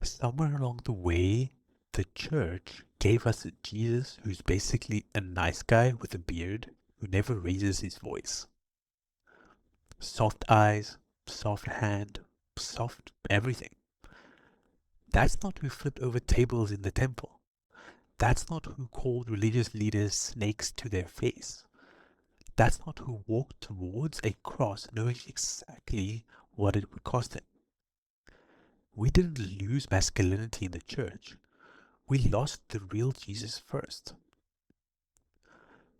Somewhere along the way, the church gave us a Jesus who's basically a nice guy with a beard who never raises his voice. Soft eyes, soft hand, soft everything. That's not who flipped over tables in the temple. That's not who called religious leaders snakes to their face. That's not who walked towards a cross knowing exactly what it would cost him. We didn't lose masculinity in the church. We lost the real Jesus first.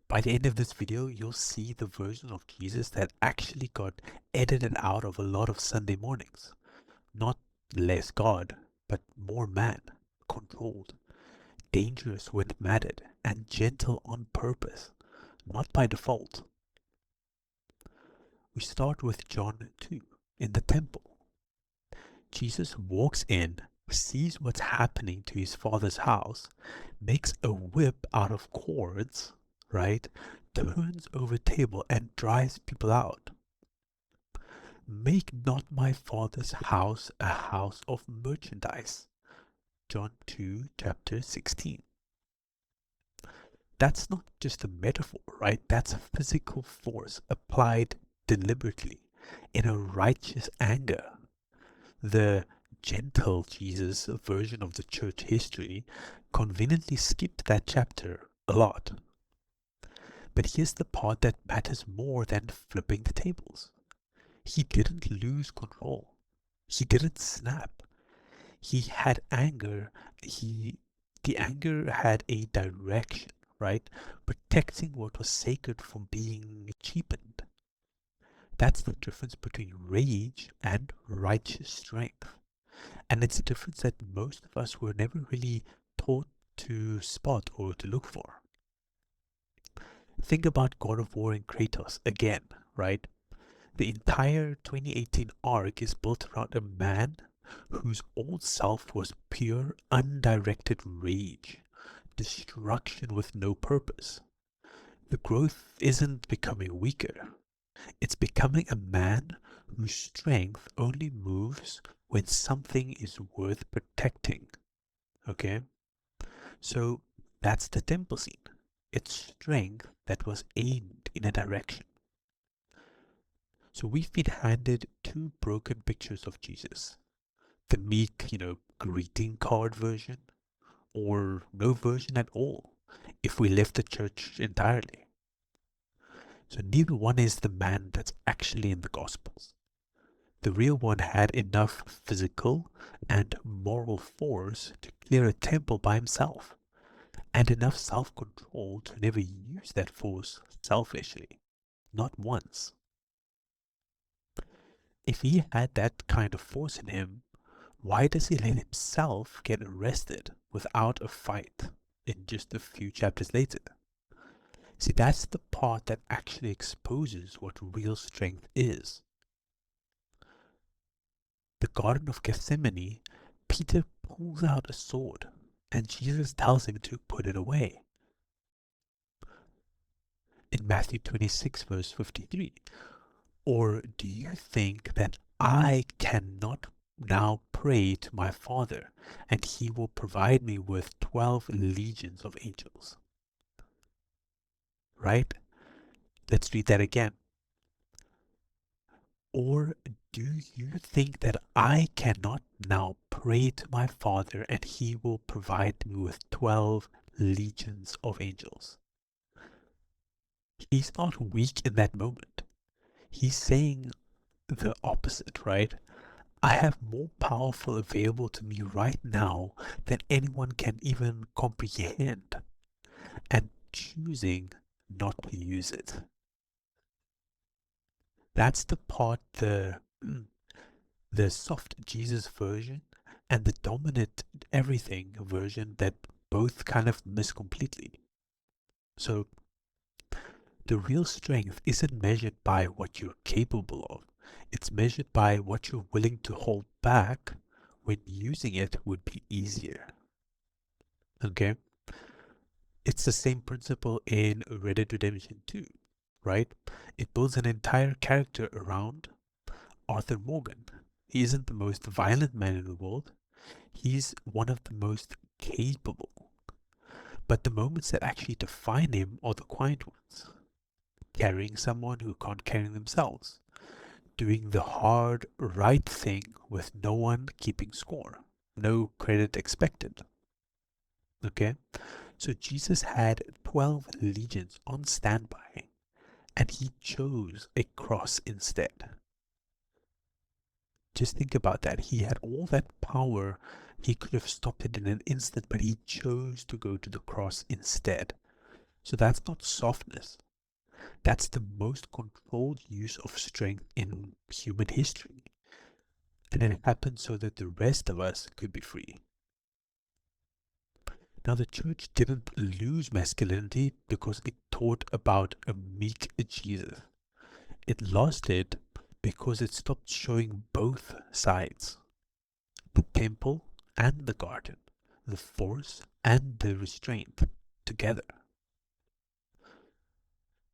By the end of this video, you'll see the version of Jesus that actually got edited out of a lot of Sunday mornings. Not less God, but more man, controlled, dangerous when it mattered, and gentle on purpose, not by default. We start with John 2, in the temple. Jesus walks in, sees what's happening to his father's house, makes a whip out of cords, right? Turns over a table and drives people out. Make not my father's house a house of merchandise. John 2, chapter 16. That's not just a metaphor, right? That's a physical force applied deliberately in a righteous anger. The gentle Jesus version of the church history conveniently skipped that chapter a lot. But here's the part that matters more than flipping the tables. He didn't lose control. He didn't snap. He had anger. The anger had a direction, right? Protecting what was sacred from being cheapened. That's the difference between rage and righteous strength. And it's a difference that most of us were never really taught to spot or to look for. Think about God of War and Kratos again, right? The entire 2018 arc is built around a man whose old self was pure, undirected rage, destruction with no purpose. The growth isn't becoming weaker. It's becoming a man whose strength only moves when something is worth protecting. Okay? So that's the temple scene. It's strength that was aimed in a direction. So we've been handed two broken pictures of Jesus. The meek, greeting card version, or no version at all, if we left the church entirely. So neither one is the man that's actually in the Gospels. The real one had enough physical and moral force to clear a temple by himself, and enough self-control to never use that force selfishly, not once. If he had that kind of force in him, why does he let himself get arrested without a fight in just a few chapters later? See, that's the part that actually exposes what real strength is. The Garden of Gethsemane, Peter pulls out a sword, and Jesus tells him to put it away. In Matthew 26, verse 53, or do you think that I cannot now pray to my Father, and he will provide me with 12 legions of angels? Right? Let's read that again. Or do you think that I cannot now pray to my Father and he will provide me with 12 legions of angels? He's not weak in that moment. He's saying the opposite, right? I have more powerful available to me right now than anyone can even comprehend, and choosing not to use it. That's the part the soft Jesus version and the dominant everything version that both kind of miss completely. So the real strength isn't measured by what you're capable of. It's measured by what you're willing to hold back when using it would be easier. Okay? It's the same principle in Red Dead Redemption 2, right? It builds an entire character around Arthur Morgan. He isn't the most violent man in the world. He's one of the most capable. But the moments that actually define him are the quiet ones. Carrying someone who can't carry themselves. Doing the hard, right thing with no one keeping score. No credit expected. Okay? So Jesus had 12 legions on standby, and he chose a cross instead. Just think about that. He had all that power. He could have stopped it in an instant, but he chose to go to the cross instead. So that's not softness. That's the most controlled use of strength in human history. And it happened so that the rest of us could be free. Now, the church didn't lose masculinity because it taught about a meek Jesus. It lost it because it stopped showing both sides, the temple and the garden, the force and the restraint together.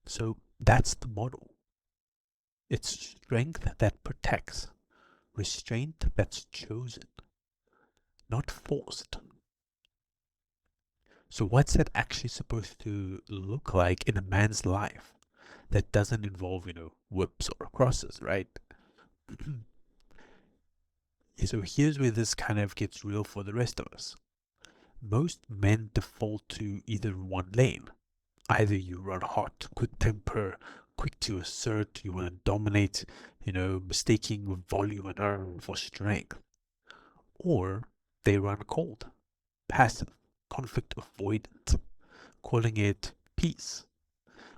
So that's the model. It's strength that protects, restraint that's chosen, not forced. So what's that actually supposed to look like in a man's life that doesn't involve, whips or crosses, right? So here's where this kind of gets real for the rest of us. Most men default to either one lane. Either you run hot, quick temper, quick to assert, you want to dominate, mistaking volume and error for strength. Or they run cold, passive, conflict avoidant, calling it peace,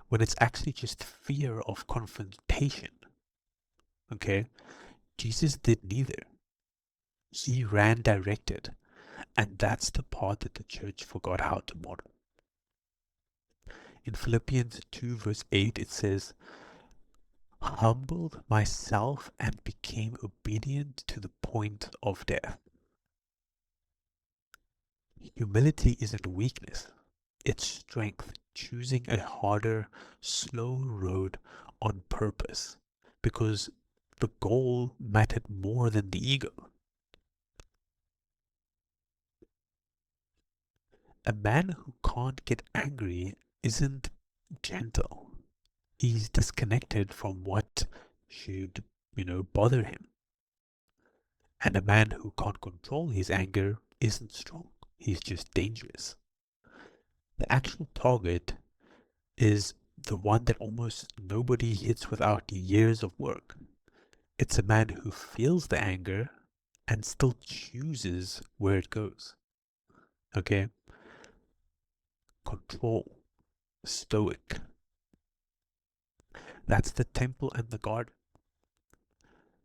when it's actually just fear of confrontation. Okay? Jesus did neither. He ran directed, and that's the part that the church forgot how to model. In Philippians 2 verse 8 it says, humbled myself and became obedient to the point of death. Humility isn't weakness, it's strength, choosing a harder, slow road on purpose, because the goal mattered more than the ego. A man who can't get angry isn't gentle. He's disconnected from what should, bother him. And a man who can't control his anger isn't strong. He's just dangerous. The actual target is the one that almost nobody hits without years of work. It's a man who feels the anger and still chooses where it goes. Okay? Control. Stoic. That's the temple and the garden.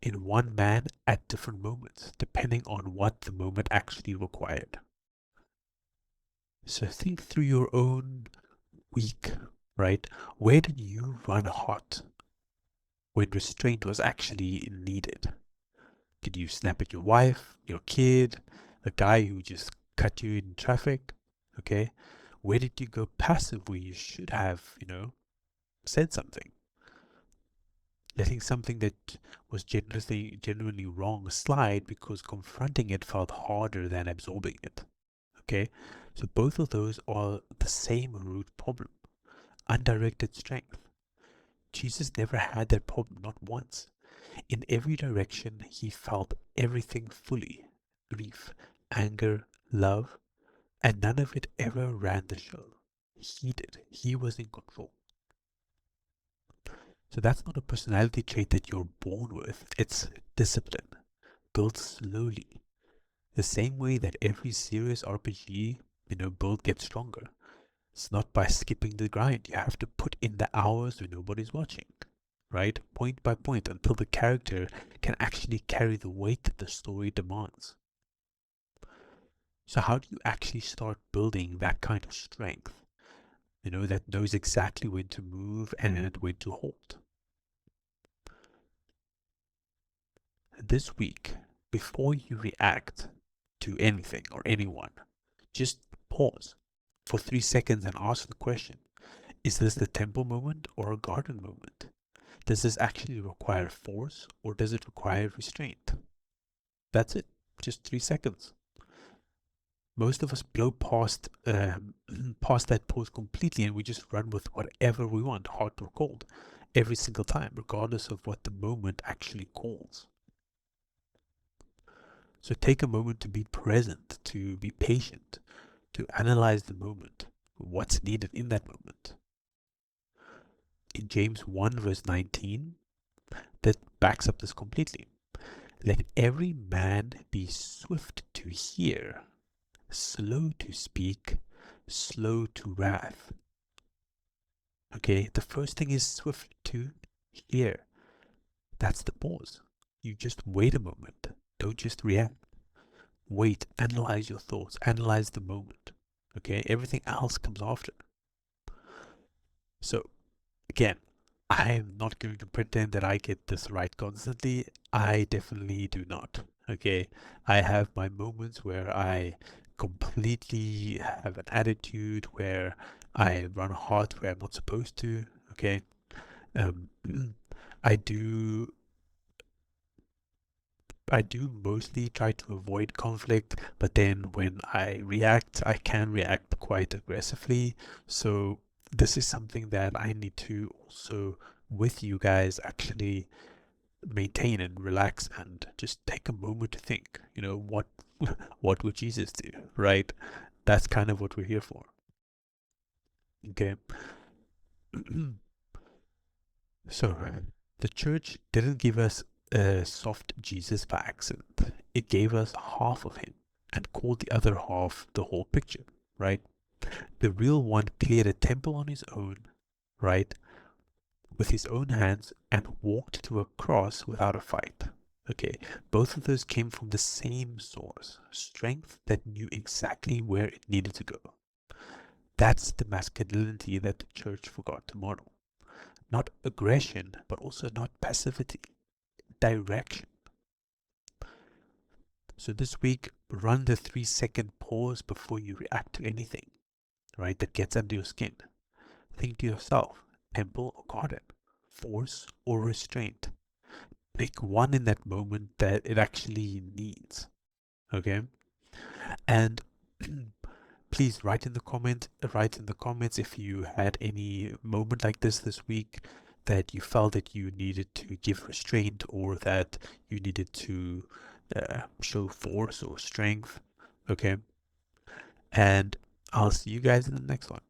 In one man at different moments, depending on what the moment actually required. So think through your own week, right? Where did you run hot when restraint was actually needed? Did you snap at your wife, your kid, the guy who just cut you in traffic? Okay. Where did you go passive where you should have, said something? Letting something that was genuinely wrong slide because confronting it felt harder than absorbing it. Okay. So both of those are the same root problem. Undirected strength. Jesus never had that problem, not once. In every direction, he felt everything fully. Grief, anger, love, and none of it ever ran the show. He did. He was in control. So that's not a personality trait that you're born with. It's discipline, built slowly. The same way that every serious RPG, build gets stronger. It's not by skipping the grind. You have to put in the hours when nobody's watching, right? Point by point until the character can actually carry the weight that the story demands. So how do you actually start building that kind of strength? That knows exactly when to move and when to hold. This week, before you react to anything or anyone, just pause for 3 seconds and ask the question, is this the temple moment or a garden moment? Does this actually require force or does it require restraint? That's it. just 3 seconds. Most of us blow past past that pause completely, and we just run with whatever we want, hot or cold, every single time, regardless of what the moment actually calls. So take a moment to be present, to be patient, to analyze the moment, what's needed in that moment. In James 1 verse 19, that backs up this completely. Let every man be swift to hear, slow to speak, slow to wrath. Okay, the first thing is swift to hear. That's the pause. You just wait a moment. Don't just react. Wait, analyze your thoughts, analyze the moment. Okay, everything else comes after. So, again, I'm not going to pretend that I get this right constantly. I definitely do not. Okay, I have my moments where I completely have an attitude, where I run hard where I'm not supposed to. Okay, um, I do mostly try to avoid conflict, but then when I react, I can react quite aggressively. So this is something that I need to also, with you guys, actually maintain and relax and just take a moment to think, what what would Jesus do, right? That's kind of what we're here for. Okay. So the church didn't give us a soft Jesus by accident. It gave us half of him and called the other half the whole picture, right? The real one cleared a temple on his own, right? With his own hands and walked to a cross without a fight. Okay, both of those came from the same source, strength that knew exactly where it needed to go. That's the masculinity that the church forgot to model. Not aggression, but also not passivity. Direction. So this week, run the 3-second pause before you react to anything, right, that gets under your skin. Think to yourself, temple or garden, force or restraint. Pick one in that moment that it actually needs, okay? And please write in the comments if you had any moment like this week, that you felt that you needed to give restraint, or that you needed to show force or strength. Okay, and I'll see you guys in the next one.